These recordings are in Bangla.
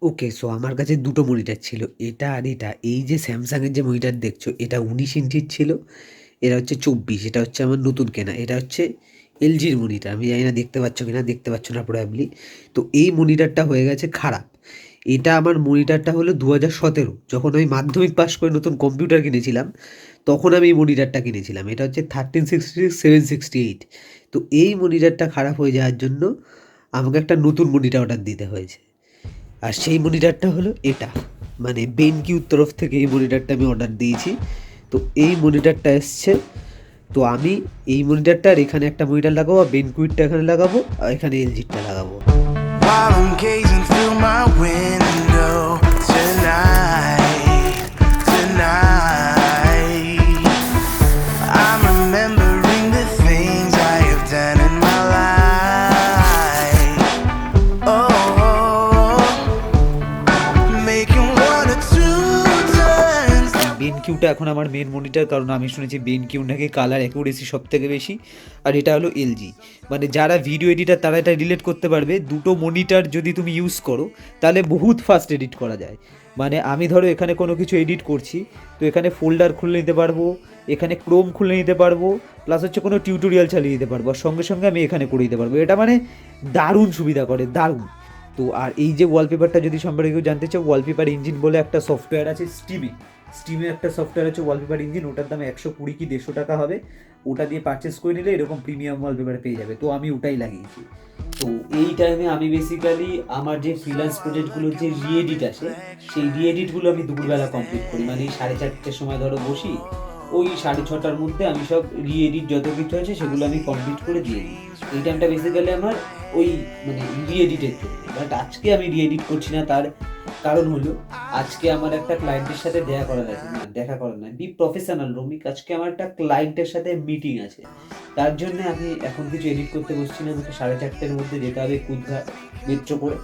ওকে, সো আমার কাছে দুটো মনিটর ছিল, এটা আর এটা। এই যে স্যামসাংয়ের যে মনিটর দেখছো, এটা 19 ইঞ্চির ছিল, এটা হচ্ছে 24। এটা হচ্ছে আমার নতুন কেনা। এটা হচ্ছে এলজির মনিটর। আমি জানি না দেখতে পাচ্ছ কিনা, দেখতে পাচ্ছ না প্রবাবলি। তো এই মনিটরটা হয়ে গেছে খারাপ। এটা আমার মনিটরটা হলো 2017, যখন আমি মাধ্যমিক পাস করে নতুন কম্পিউটার কিনেছিলাম, তখন আমি এই মনিটরটা কিনেছিলাম। এটা হচ্ছে 1366 768। তো এই মনিটরটা খারাপ হয়ে যাওয়ার জন্য আমাকে একটা নতুন মনিটর অর্ডার দিতে হয়েছে। আর সেই মনিটরটা হলো এটা, মানে বেনকিউর তরফ থেকে এই মনিটরটা আমি অর্ডার দিয়েছি। তো এই মনিটরটা এসছে। তো আমি এই মনিটরটা আর এখানে একটা মনিটর লাগাবো, আর বেনকুইটটা এখানে লাগাবো, আর এখানে এলজিটা লাগাবো। While I'm gazing through my window tonight, I'm remembering the things I have done in my life. Oh, making one or two turns. বেনকিউটা এখন আমার মেন মনিটর, কারণ আমি শুনেছি বেনকিউ নাকি কালার অ্যাকুরেসি সব থেকে বেশি। আর এটা হলো এলজি। মানে যারা ভিডিও এডিটার তারা এটা রিলেট করতে পারবে। দুটো মনিটর যদি তুমি ইউজ করো তাহলে বহুত ফাস্ট এডিট করা যায়। মানে আমি ধরো এখানে কোনো কিছু এডিট করছি, তো এখানে ফোল্ডার খুলে নিতে পারবো, এখানে ক্রোম খুলে নিতে পারবো, প্লাস হচ্ছে কোনো টিউটোরিয়াল চালিয়ে দিতে পারবো, আর সঙ্গে সঙ্গে আমি এখানে করে দিতে পারবো। এটা মানে দারুণ সুবিধা করে, দারুণ। তো আর এই যে ওয়ালপেপারটা যদি সম্পর্কে কেউ জানতে চাও, ওয়ালপেপার ইঞ্জিন বলে একটা সফটওয়্যার আছে স্টিমে একটা সফটওয়্যার আছে ওয়ালপেপার ইঞ্জিন। ওটার দাম 120 কি 150 টাকা হবে। ওটা দিয়ে পারচেস করে নিলে এরকম প্রিমিয়াম ওয়ালপেপার পেয়ে যাবে। তো আমি ওটাই লাগিয়েছি। তো এই টাইমে আমি বেসিক্যালি আমার যে ফ্রিল্যান্স প্রজেক্টগুলোর যে রিএডিট আছে, সেই রিএডিটগুলো আমি দুপুরবেলা কমপ্লিট করি। মানে 4:30টার সময় ধরো বসি, ওই 6:30টার মধ্যে আমি সব রিএডিট যত কিছু আছে সেগুলো আমি কমপ্লিট করে দিয়ে দিই। এই টাইমটা বেসিক্যালি আমার ওই মানে রিএডিটের জন্য। বাট আজকে আমি রিএডিট করছি না, তার কারণ হলো আজকে আমার একটা ক্লায়েন্টের সাথে দেখা করা নয়, বি প্রফেশনাল রমিক। আজকে আমার একটা ক্লায়েন্টের সাথে মিটিং আছে, তার জন্য আমি এখন কিছু এডিট করতে বসছি না। আমাকে 4:30টার মধ্যে যেতে হবে কুদঘাট মেট্রো করে।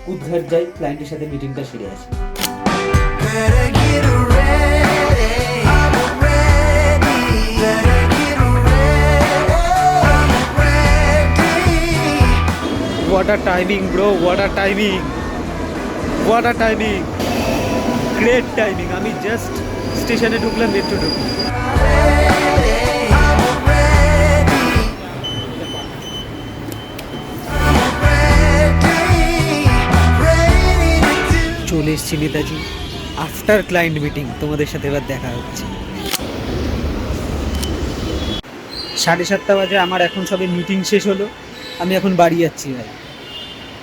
কুদঘাট যাই, ক্লায়েন্টের সাথে মিটিংটা সেরে আসি। Better get ready. I'm ready. Better get ready. I'm ready. What a timing, bro! What a timing! What a timing! Great timing! আমি জাস্ট স্টেশনে ঢুকলাম, মেট্রো ঢুকলাম। I'm ready. Ready to চলে এসছি নেতাজি। আফটার ক্লায়েন্ট মিটিং তোমাদের সাথে এবার দেখা হচ্ছে। 7:30 বাজে, আমার এখন সবে মিটিং শেষ হলো। আমি এখন বাড়ি যাচ্ছি ভাই।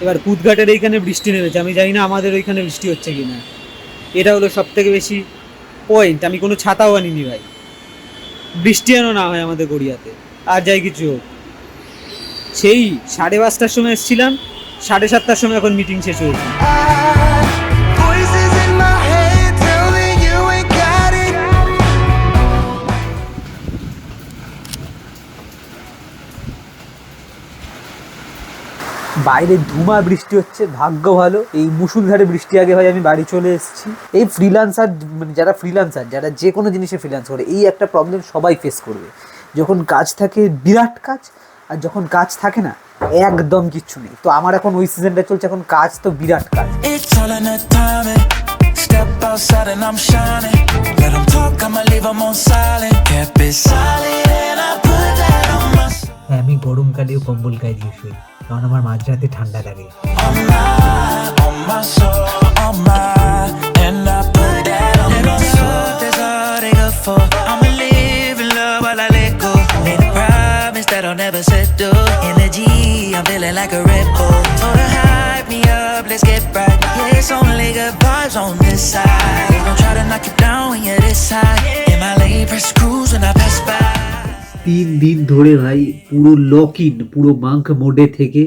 এবার কুদঘাটের এইখানে বৃষ্টি নেমেছে, আমি জানি না আমাদের ওইখানে বৃষ্টি হচ্ছে কি না। এটা হলো সব থেকে বেশি পয়েন্ট। আমি কোনো ছাতাও আনিনি ভাই, বৃষ্টি যেন না হয় আমাদের গড়িয়াতে। আর যাই কিছু হোক, সেই 5:30টার সময় এসেছিলাম, 7:30টার সময় এখন মিটিং শেষ হয়েছে। voices in my head tell me you ain't got it. বাইরে ধুমা বৃষ্টি হচ্ছে, ভাগ্য ভালো এই মুষলধারে বৃষ্টি আগে ভাই আমি বাড়ি চলে এসেছি। এই ফ্রিল্যান্সার, মানে যারা যে কোনো জিনিসে ফ্রিল্যান্স করে, এই একটা প্রবলেম সবাই ফেস করবে। যখন কাজ থাকে বিরাট কাজ, আর যখন কাজ থাকে না একদম কিচ্ছু নেই। তো আমার এখন ওই সিজনটা চলছে, এখন কাজ তো বিরাট কাজ। It's all in the timing. Step outside and I'm shining. Let them talk, I'ma leave them on silent. Kept it solid and I put that on my soul. আমি গরমকালেও কম্বল গায়ে দিয়ে শুই, কারণ আমার মাঝরাতে ঠান্ডা লাগে। On my soul, on my. And I put that on my soul. That's all they good for. I'ma live in love while I let go. Made a promise that I'll never settle. Energy, I'm feeling like a Red Bull. Told her hype me up, let's get right. Yeah, it's only good vibes on this side. They gon' try to knock you down when you're this high. In my lane, press cruise when I pass by. 3 দিন ধরে ভাই পুরো লক ইন, পুরো মাঙ্ক মোডে থেকে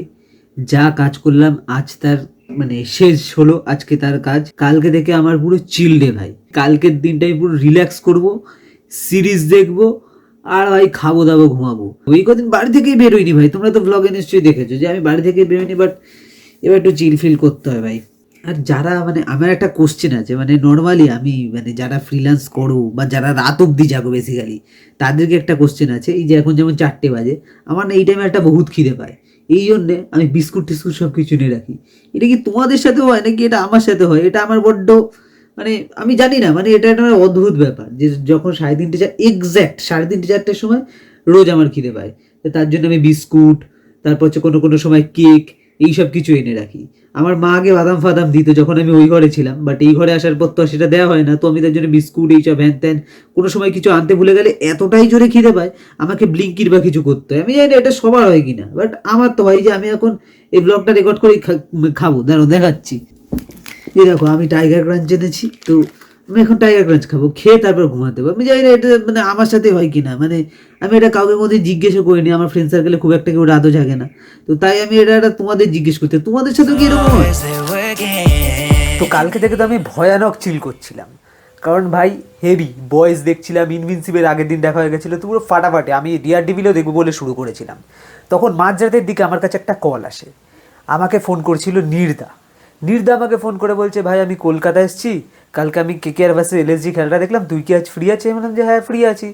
যা কাজ করলাম, আজ তার মানে শেষ হলো। আজকে তার কাজ, কালকে থেকে আমার পুরো চিল ডে ভাই। কালকের দিনটাই পুরো রিল্যাক্স করব, সিরিজ দেখবো, আর ভাই খাবো দাবো, ঘুমাবো। ওই কদিন বাড়ি থেকেই বেরোয়নি ভাই, তোমরা তো ব্লগে নিশ্চয়ই দেখেছো যে আমি বাড়ি থেকে বেরোয়নি। বাট এবার একটু চিল ফিল করতে হয় ভাই। আর যারা মানে আমার একটা কোশ্চেন আছে, মানে নর্মালি আমি মানে যারা ফ্রিল্যান্স করো বা যারা রাত অবধি জাগো বেসিক্যালি, তাদেরকে একটা কোশ্চেন আছে। এই যে এখন যেমন 4টে বাজে, আমার না এই টাইমে একটা বহুত খিদে পায়। এই জন্যে আমি বিস্কুট টিস্কুট সব কিছু নিয়ে রাখি। এটা কি তোমাদের সাথে হয় নাকি এটা আমার সাথে হয়? এটা আমার বড্ড মানে আমি জানি না, মানে এটা একটা অদ্ভুত ব্যাপার যে যখন 3:30 এক্স্যাক্ট 3:30-4টার সময় রোজ আমার খিদে পায়, তো তার জন্য আমি বিস্কুট, তারপর হচ্ছে কোনো কোনো সময় কেক, এইসব কিছু এনে রাখি। আমার মা আগে বাদাম ফাদাম দিত যখন আমি ওই ঘরে ছিলাম, বাট এই ঘরে আসার পর তো আর সেটা দেওয়া হয় না, তো আমি তার জন্য বিস্কুট এইসব হ্যান ত্যান, কোনো সময় কিছু আনতে ভুলে গেলে এতটাই জোরে খিদে পায় আমাকে ব্লিঙ্কির বা কিছু করতে হয়। আমি জানি না এটা সবার হয় কিনা, বাট আমার তো হয় যে আমি এখন এই ব্লগটা রেকর্ড করেই খাবো। দাঁড়ো দেখাচ্ছি। এই দেখো আমি টাইগার ক্রাঞ্চ এনেছি, তো আমি এখন টাইগার ক্রাঞ্চ খাবো, খেয়ে তারপর ঘুমাতে হবে। আমি জানি না এটা মানে আমার সাথে হয় কিনা, মানে আমি এটা কাউকে মধ্যে জিজ্ঞেসও করিনি, আমার ফ্রেন্ড সার্কেলে খুব একটা কেউ রাতও জাগে না, তো তাই আমি এটা তোমাদের জিজ্ঞেস করতে, তোমাদের সাথে কি এরকম হয়? Is it working? তো কালকে থেকে তো আমি ভয়ানক চিল করছিলাম, কারণ ভাই হেভি বয়েজ দেখছিলাম, ইনভিনসিবল আগের দিন দেখা হয়ে গেছিলো, তো পুরো ফাটাফাটি। আমি ডিআরডিবিলেও দেখবো বলে শুরু করেছিলাম, তখন মাঝরাতের দিকে আমার কাছে একটা কল আসে। আমাকে ফোন করছিল নির্দা আমাকে ফোন করে বলছে, ভাই আমি কলকাতা এসেছি, কালকে আমি কেকেআর ভার্সেস এলএসজি খেলাটা দেখলাম, তুই কি আজ ফ্রি আছিস? আমি বললাম যে হ্যাঁ ফ্রি আছি।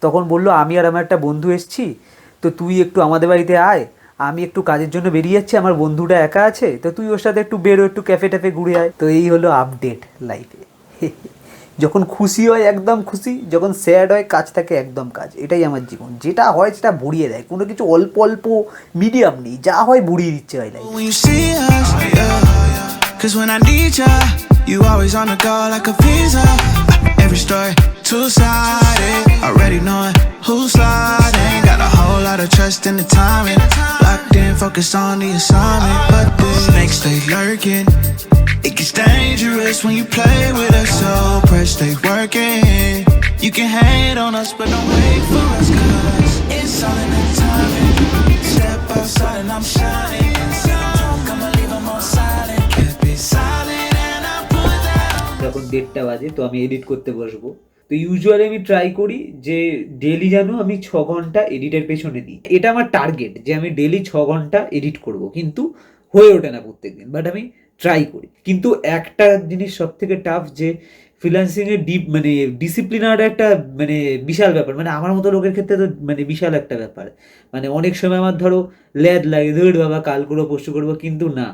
তখন বললো আমি আর আমার একটা বন্ধু এসেছি, তো তুই একটু আমাদের বাড়িতে আয়, আমি একটু কাজের জন্য বেরিয়ে যাচ্ছি, আমার বন্ধুটা একা আছে, তো তুই ওর সাথে একটু বেরো, একটু ক্যাফে ট্যাফে ঘুরে আয়। তো এই হলো আপডেট লাইফে। যখন খুশি হয় একদম খুশি, যখন স্যাড হয় কাজ থাকে একদম কাজ। এটাই আমার জীবন, যেটা হয় সেটা বুড়িয়ে দেয়, কোনো কিছু অল্প অল্প মিডিয়াম নেই, যা হয় বুড়িয়ে দিচ্ছে হয় life. When you see us, yeah. Cause when I need ya, you always on the go like a visa. Every story two-sided, already knowing who's sliding. Got a whole lot of trust in the timing. Locked in, focused on the assignment. But the snakes stay lurking. It gets dangerous when you play with us, so press stay working. You can hate on us, but don't wait for us, cause it's all in the timing. Step outside and I'm shining. যখন 1:30 বাজে তো আমি এডিট করতে বসবো, তো ইউজুয়ালি আমি ট্রাই করি যে ডেলি যেন আমি 6 ঘন্টা এডিটের পেছনে দিই। এটা আমার টার্গেট যে আমি ডেলি 6 ঘন্টা এডিট করব, কিন্তু হয়ে ওঠে না প্রত্যেকদিন, বাট আমি ট্রাই করি। কিন্তু একটা জিনিস সব থেকে টাফ, যে ফ্রিল্যান্সিংয়ের মানে ডিসিপ্লিনার একটা মানে বিশাল ব্যাপার, মানে আমার মতো লোকের ক্ষেত্রে তো মানে বিশাল একটা ব্যাপার। মানে অনেক সময় আমার ধরো ল্যাদ লাগে, ধর বাবা কাল করবো পরশু করবো, কিন্তু না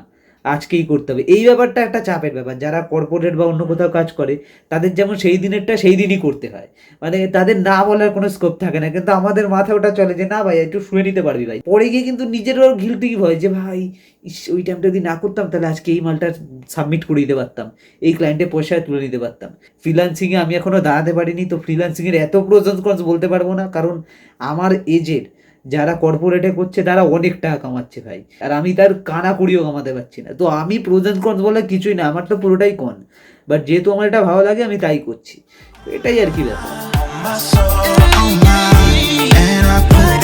আজকেই করতে হবে। এই ব্যাপারটা একটা চাপের ব্যাপার। যারা কর্পোরেট বা অন্য কোথাও কাজ করে তাদের যেমন সেই দিনেরটা সেই দিনই করতে হয়, মানে তাদের না বলার কোনো স্কোপ থাকে না, কিন্তু আমাদের মাথায় ওটা চলে যে না ভাই একটু শুয়ে নিতে পারবি ভাই। পরে গিয়ে কিন্তু নিজেরও গিল্টি হয় যে ভাই ওই টাইমটা যদি না করতাম তাহলে আজকে এই মালটা সাবমিট করে দিতে পারতাম, এই ক্লায়েন্টের পয়সা তুলে নিতে পারতাম। ফ্রিল্যান্সিংয়ে আমি এখনও দাঁড়াতে পারিনি, তো ফ্রিল্যান্সিংয়ের এত প্রোজ এন্ড কনস বলতে পারবো না, কারণ আমার এজের যারা কর্পোরেটে করছে তারা অনেক টাকা কামাচ্ছে ভাই, আর আমি তার কানা করিও কামাতে পারছি না। তো আমি প্রোজ এন্ড কনস বলে কিছুই না, আমার তো পুরোটাই কন, বাট যেহেতু আমার এটা ভালো লাগে আমি তাই করছি, তো এটাই আর কি ব্যাপার। My soul, on mine, and I put